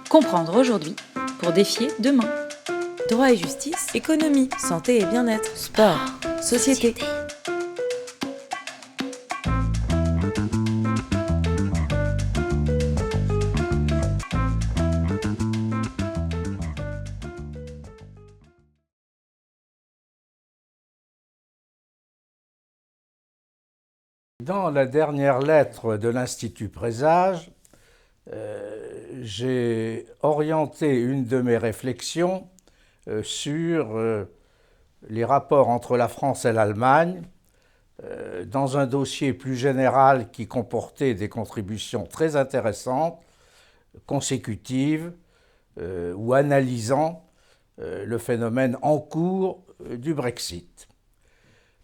Comprendre aujourd'hui pour défier demain. Droit et justice, économie, santé et bien-être, sport, société. Dans la dernière lettre de l'Institut Présage, j'ai orienté une de mes réflexions sur les rapports entre la France et l'Allemagne dans un dossier plus général qui comportait des contributions très intéressantes, consécutives ou analysant le phénomène en cours du Brexit.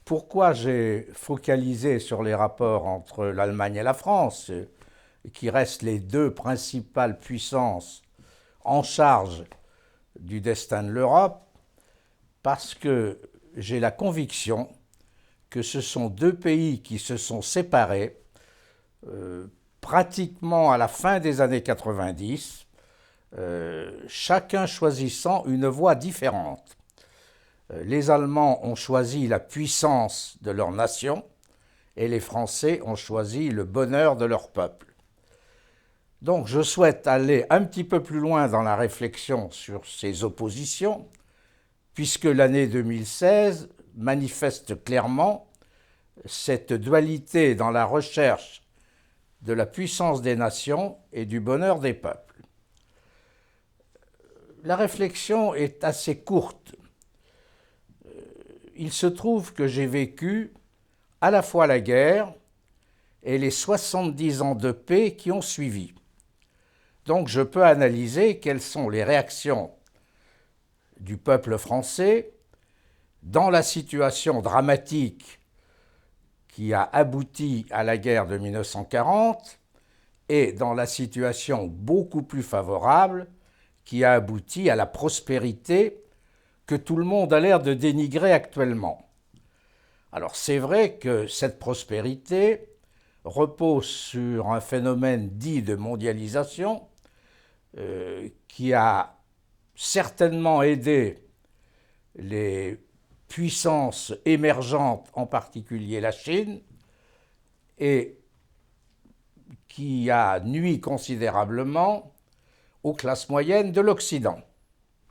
Pourquoi j'ai focalisé sur les rapports entre l'Allemagne et la France, qui restent les deux principales puissances en charge du destin de l'Europe? Parce que j'ai la conviction que ce sont deux pays qui se sont séparés pratiquement à la fin des années 90, chacun choisissant une voie différente. Les Allemands ont choisi la puissance de leur nation et les Français ont choisi le bonheur de leur peuple. Donc je souhaite aller un petit peu plus loin dans la réflexion sur ces oppositions, puisque l'année 2016 manifeste clairement cette dualité dans la recherche de la puissance des nations et du bonheur des peuples. La réflexion est assez courte. Il se trouve que j'ai vécu à la fois la guerre et les 70 ans de paix qui ont suivi. Donc je peux analyser quelles sont les réactions du peuple français dans la situation dramatique qui a abouti à la guerre de 1940 et dans la situation beaucoup plus favorable qui a abouti à la prospérité que tout le monde a l'air de dénigrer actuellement. Alors c'est vrai que cette prospérité repose sur un phénomène dit de mondialisation qui a certainement aidé les puissances émergentes, en particulier la Chine, et qui a nui considérablement aux classes moyennes de l'Occident.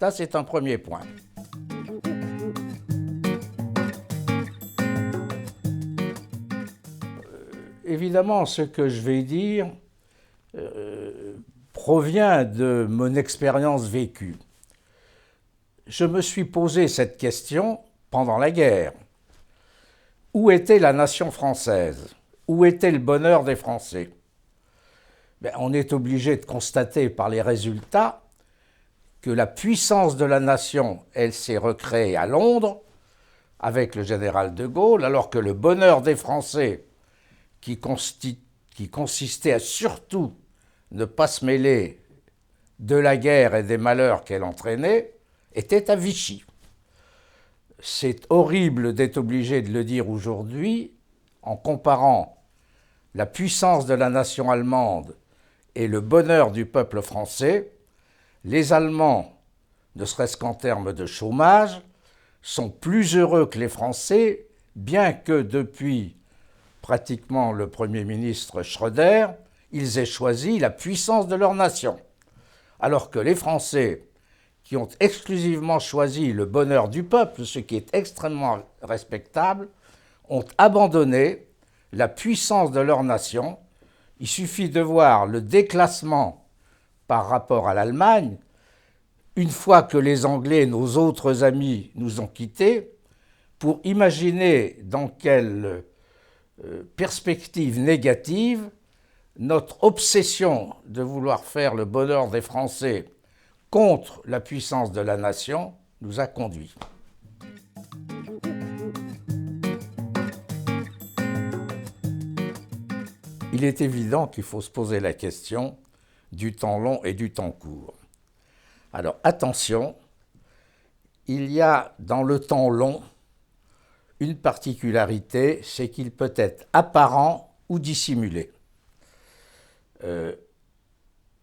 Ça, c'est un premier point. Évidemment, ce que je vais dire provient de mon expérience vécue. Je me suis posé cette question pendant la guerre. Où était la nation française? Où était le bonheur des Français? On est obligé de constater par les résultats que la puissance de la nation, elle s'est recréée à Londres avec le général de Gaulle, alors que le bonheur des Français, qui consistait à surtout ne pas se mêler de la guerre et des malheurs qu'elle entraînait, était à Vichy. C'est horrible d'être obligé de le dire aujourd'hui en comparant la puissance de la nation allemande et le bonheur du peuple français. Les Allemands, ne serait-ce qu'en termes de chômage, sont plus heureux que les Français, bien que depuis pratiquement le Premier ministre Schröder, ils aient choisi la puissance de leur nation. Alors que les Français, qui ont exclusivement choisi le bonheur du peuple, ce qui est extrêmement respectable, ont abandonné la puissance de leur nation. Il suffit de voir le déclassement par rapport à l'Allemagne, une fois que les Anglais, nos autres amis, nous ont quittés, pour imaginer dans quelle perspective négative notre obsession de vouloir faire le bonheur des Français contre la puissance de la nation nous a conduits. Il est évident qu'il faut se poser la question du temps long et du temps court. Alors attention, il y a dans le temps long une particularité, c'est qu'il peut être apparent ou dissimulé.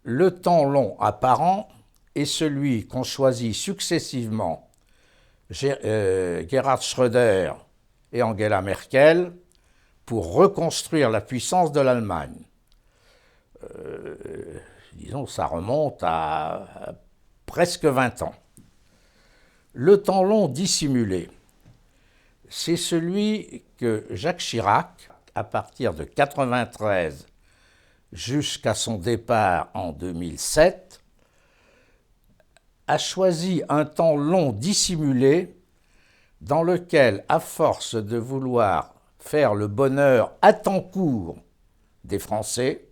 le temps long apparent est celui qu'ont choisi successivement Gerhard Schröder et Angela Merkel pour reconstruire la puissance de l'Allemagne. Disons, ça remonte à presque 20 ans. Le temps long dissimulé, c'est celui que Jacques Chirac, à partir de 1993 jusqu'à son départ en 2007, a choisi un temps long dissimulé dans lequel, à force de vouloir faire le bonheur à temps court des Français,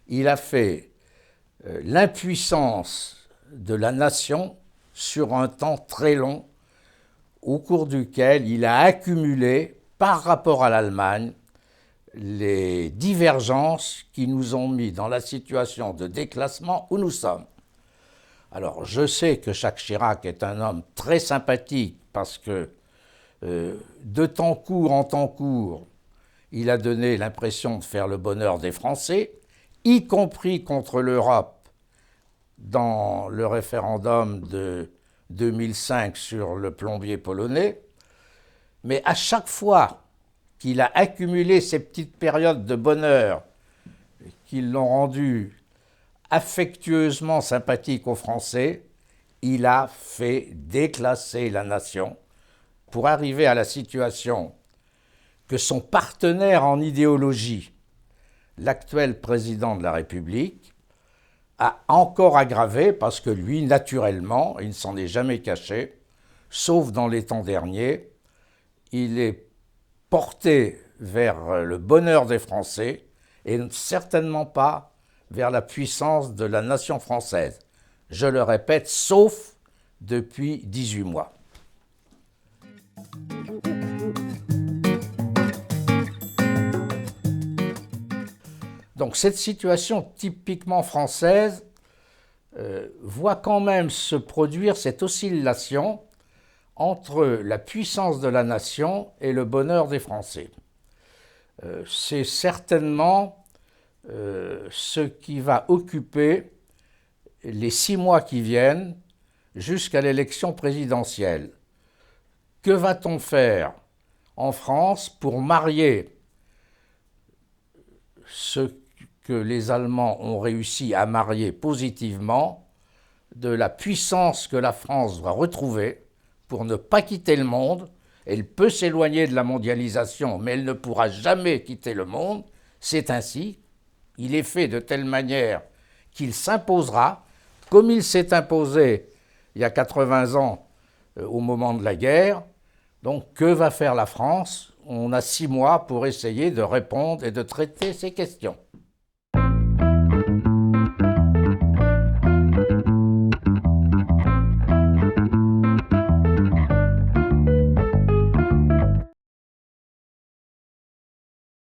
il a fait l'impuissance de la nation sur un temps très long, au cours duquel il a accumulé, par rapport à l'Allemagne, les divergences qui nous ont mis dans la situation de déclassement où nous sommes. Alors, je sais que Jacques Chirac est un homme très sympathique parce que, de temps court en temps court, il a donné l'impression de faire le bonheur des Français, y compris contre l'Europe dans le référendum de 2005 sur le plombier polonais. Mais à chaque fois qu'il a accumulé ces petites périodes de bonheur qui l'ont rendu affectueusement sympathique aux Français, il a fait déclasser la nation pour arriver à la situation que son partenaire en idéologie, l'actuel président de la République, a encore aggravé parce que lui, naturellement, il ne s'en est jamais caché, sauf dans les temps derniers, il est porté vers le bonheur des Français et certainement pas vers la puissance de la nation française. Je le répète, sauf depuis 18 mois. Donc cette situation typiquement française voit quand même se produire cette oscillation entre la puissance de la nation et le bonheur des Français. C'est certainement ce qui va occuper les 6 mois qui viennent jusqu'à l'élection présidentielle. Que va-t-on faire en France pour marier ce que les Allemands ont réussi à marier positivement de la puissance que la France doit retrouver pour ne pas quitter le monde? Elle peut s'éloigner de la mondialisation, mais elle ne pourra jamais quitter le monde. C'est ainsi. Il est fait de telle manière qu'il s'imposera, comme il s'est imposé il y a 80 ans au moment de la guerre. Donc, que va faire la France? On a 6 mois pour essayer de répondre et de traiter ces questions.